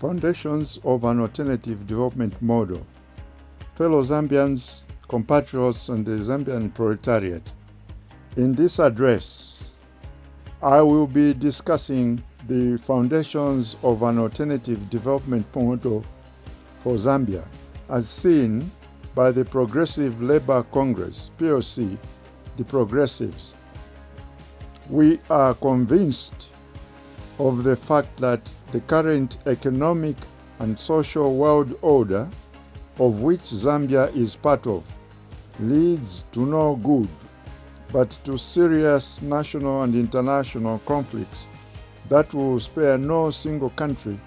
Foundations of an Alternative Development Model. Fellow Zambians, compatriots, and the Zambian proletariat, in this address, I will be discussing the foundations of an alternative development model for Zambia, as seen by the Progressive Labour Congress PLC, the Progressives. We are convinced of the fact that the current economic and social world order, of which Zambia is part of, leads to no good, but to serious national and international conflicts that will spare no single country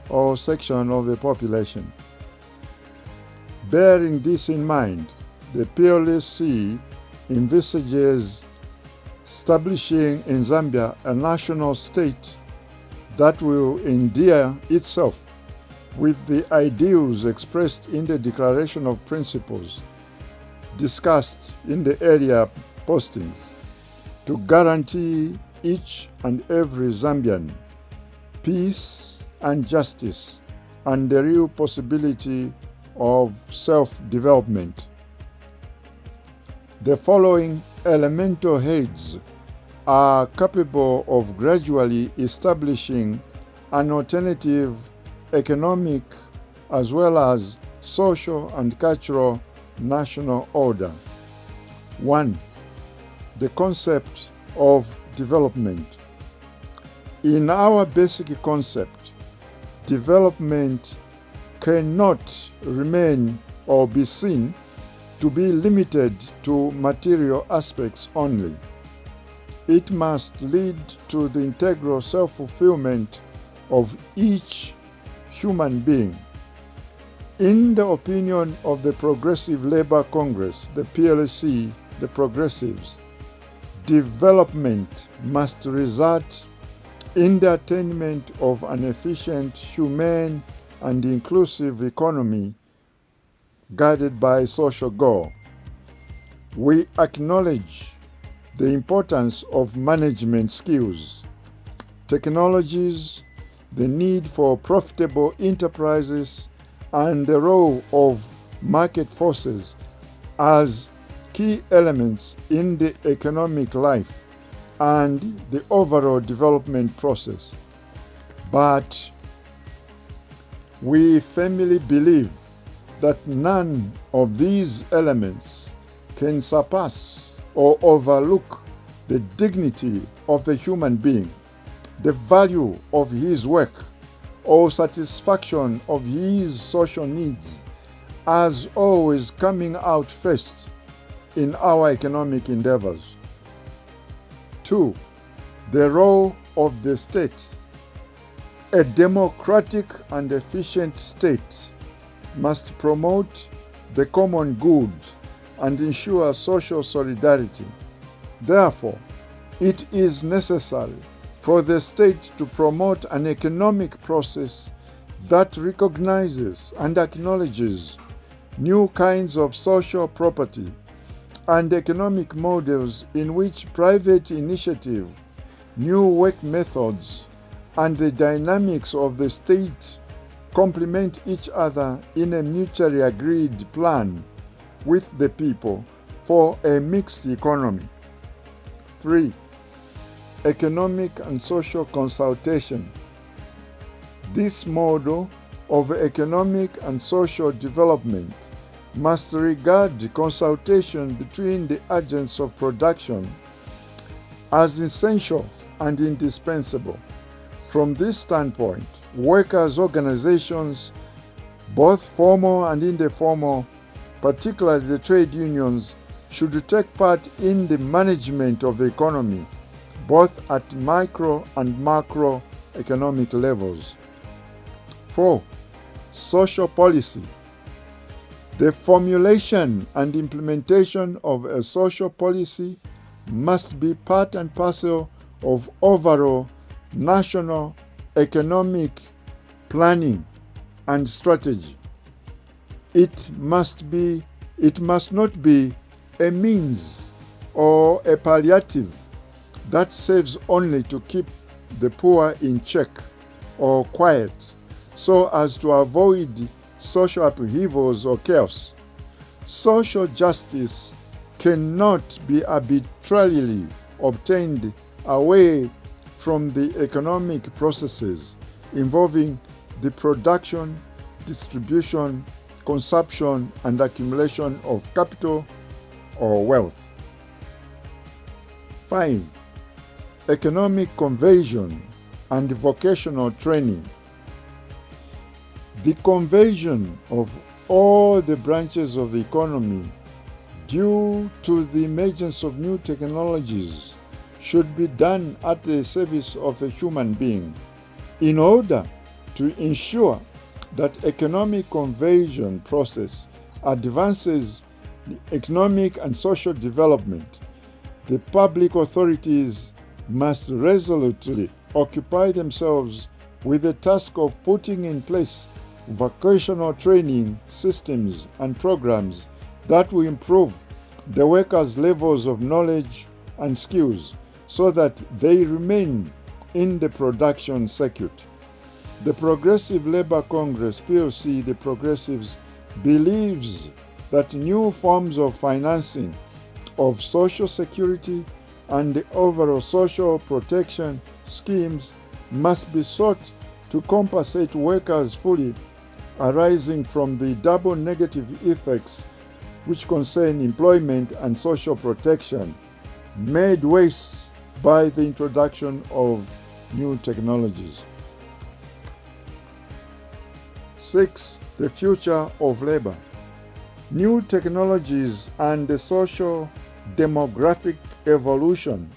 or section of the population. Bearing this in mind, the P.L.C. envisages establishing in Zambia a national state that will endear itself with the ideals expressed in the Declaration of Principles discussed in the earlier postings, to guarantee each and every Zambian peace and justice and the real possibility of self-development. The following elemental heads are capable of gradually establishing an alternative economic as well as social and cultural national order. 1. The concept of development. In our basic concept, development cannot remain or be seen to be limited to material aspects only. It must lead to the integral self-fulfillment of each human being. In the opinion of the Progressive Labour Congress, the P.L.C., the Progressives, development must result in the attainment of an efficient, humane, and inclusive economy guided by social goal. We acknowledge the importance of management skills, technologies, the need for profitable enterprises, and the role of market forces as key elements in the economic life and the overall development process. But we firmly believe that none of these elements can surpass or overlook the dignity of the human being, the value of his work, or satisfaction of his social needs, as always coming out first in our economic endeavors. 2. The role of the state. A democratic and efficient state must promote the common good and ensure social solidarity. Therefore, it is necessary for the state to promote an economic process that recognizes and acknowledges new kinds of social property and economic models in which private initiative, new work methods, and the dynamics of the state complement each other in a mutually agreed plan with the people for a mixed economy. 3. Economic and social consultation. This model of economic and social development must regard consultation between the agents of production as essential and indispensable. From this standpoint, workers' organizations, both formal and informal, particularly the trade unions, should take part in the management of the economy, both at micro and macro economic levels. 4. Social policy. The formulation and implementation of a social policy must be part and parcel of overall national economic planning and strategy. It must not be a means or a palliative that serves only to keep the poor in check or quiet, so as to avoid social upheavals or chaos. Social justice cannot be arbitrarily obtained away from the economic processes involving the production, distribution, consumption, and accumulation of capital or wealth. 5. Economic conversion and vocational training. The conversion of all the branches of the economy due to the emergence of new technologies should be done at the service of a human being in order to ensure that economic conversion process advances economic and social development. The public authorities must resolutely occupy themselves with the task of putting in place vocational training systems and programs that will improve the workers' levels of knowledge and skills so that they remain in the production circuit. The Progressive Labour Congress PLC, the Progressives, believes that new forms of financing of social security and the overall social protection schemes must be sought to compensate workers fully arising from the double negative effects which concern employment and social protection, made worse by the introduction of new technologies. 6. The future of labor. New technologies and the social demographic evolution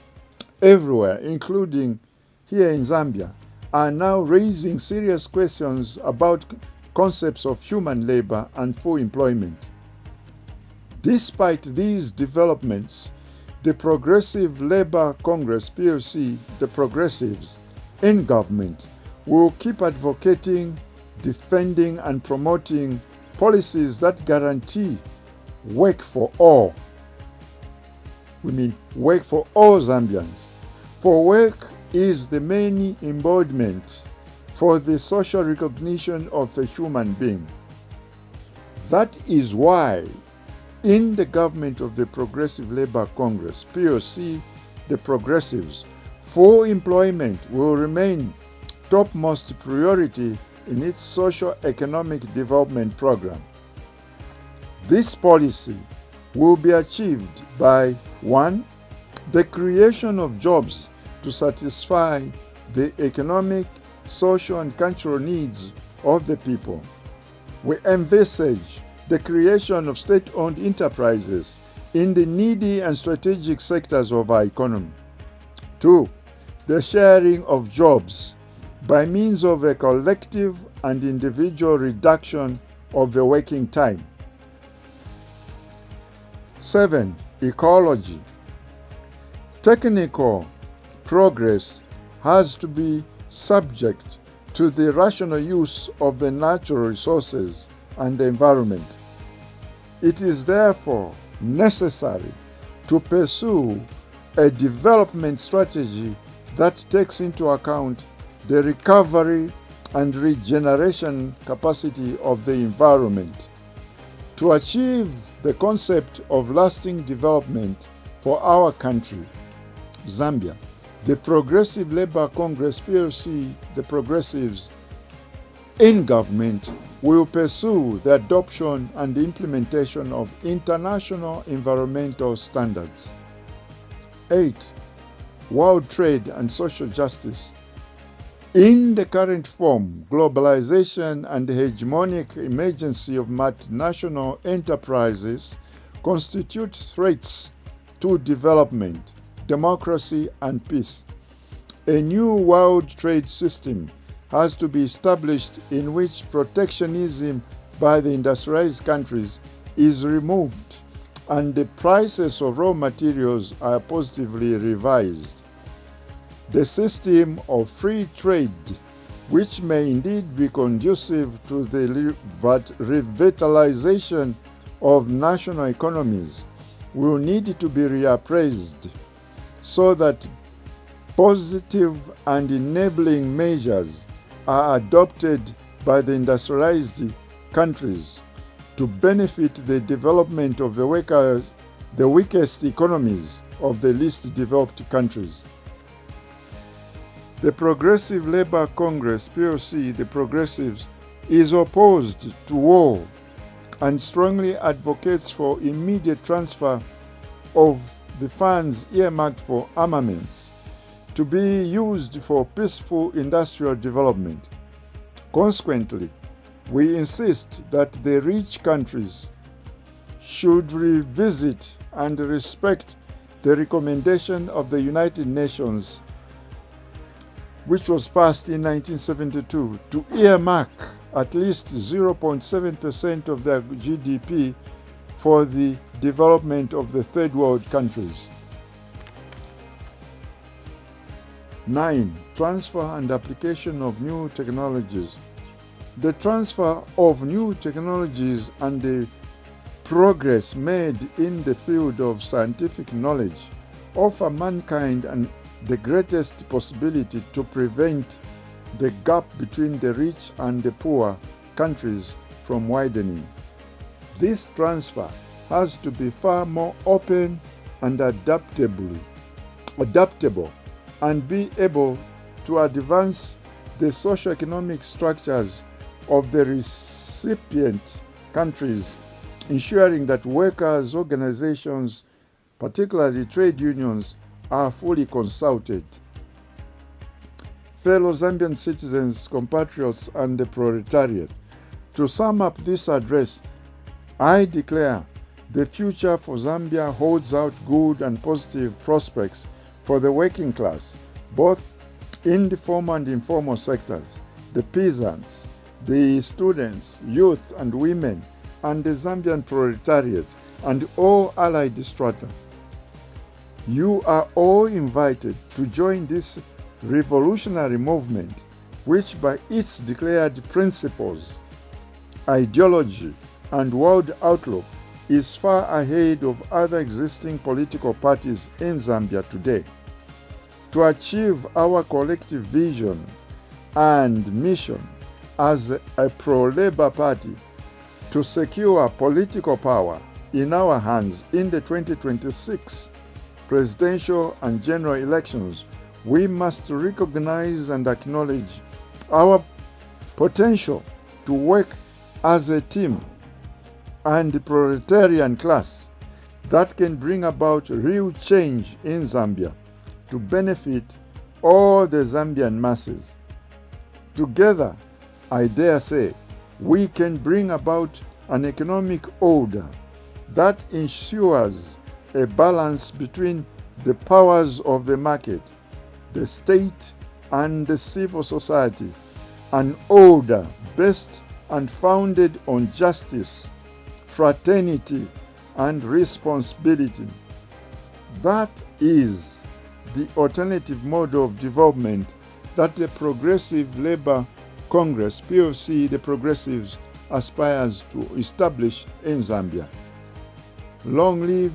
everywhere, including here in Zambia, are now raising serious questions about concepts of human labor and full employment. Despite these developments, the Progressive Labour Congress PLC, the Progressives, in government will keep advocating, defending, and promoting policies that guarantee work for all. We mean work for all Zambians. For work is the main embodiment for the social recognition of the human being. That is why in the government of the Progressive Labour Congress, PLC, the Progressives, full employment will remain topmost priority in its socio-economic development program. This policy will be achieved by 1. The creation of jobs to satisfy the economic, social, and cultural needs of the people. We envisage the creation of state-owned enterprises in the needy and strategic sectors of our economy. 2. The sharing of jobs by means of a collective and individual reduction of the working time. 7. Ecology. Technical progress has to be subject to the rational use of the natural resources and the environment. It is therefore necessary to pursue a development strategy that takes into account the recovery and regeneration capacity of the environment. To achieve the concept of lasting development for our country, Zambia, the Progressive Labour Congress PLC, the Progressives, in government will pursue the adoption and the implementation of international environmental standards. 8. World trade and social justice. In the current form, globalization and the hegemonic emergency of multinational enterprises constitute threats to development, democracy, and peace. A new world trade system has to be established in which protectionism by the industrialized countries is removed and the prices of raw materials are positively revised. The system of free trade, which may indeed be conducive to the revitalization of national economies, will need to be reappraised so that positive and enabling measures are adopted by the industrialized countries to benefit the development of the weakest economies of the least developed countries. The Progressive Labour Congress PLC, the Progressives, is opposed to war and strongly advocates for immediate transfer of the funds earmarked for armaments to be used for peaceful industrial development. Consequently, we insist that the rich countries should revisit and respect the recommendation of the United Nations, which was passed in 1972, to earmark at least 0.7% of their GDP for the development of the third world countries. 9. Transfer and application of new technologies. The transfer of new technologies and the progress made in the field of scientific knowledge offer mankind the greatest possibility to prevent the gap between the rich and the poor countries from widening. This transfer has to be far more open and adaptable and be able to advance the socio-economic structures of the recipient countries, ensuring that workers' organizations, particularly trade unions, are fully consulted. Fellow Zambian citizens, compatriots, and the proletariat, to sum up this address, I declare the future for Zambia holds out good and positive prospects for the working class, both in the formal and informal sectors, the peasants, the students, youth and women, and the Zambian proletariat, and all allied strata. You are all invited to join this revolutionary movement, which by its declared principles, ideology, and world outlook is far ahead of other existing political parties in Zambia today. To achieve our collective vision and mission as a pro-labor party to secure political power in our hands in the 2026 presidential and general elections, we must recognize and acknowledge our potential to work as a team and the proletarian class that can bring about real change in Zambia to benefit all the Zambian masses. Together, I dare say, we can bring about an economic order that ensures a balance between the powers of the market, the state, and the civil society, an order based and founded on justice, fraternity, and responsibility. That is the alternative model of development that the Progressive Labour Congress PLC, the Progressives, aspires to establish in Zambia. Long live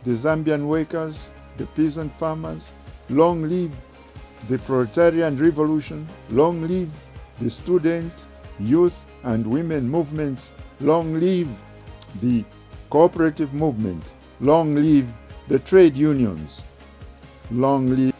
the Zambian workers, the peasant farmers. Long live the proletarian revolution. Long live the student, youth, and women movements. Long live the cooperative movement. Long live the trade unions. Long live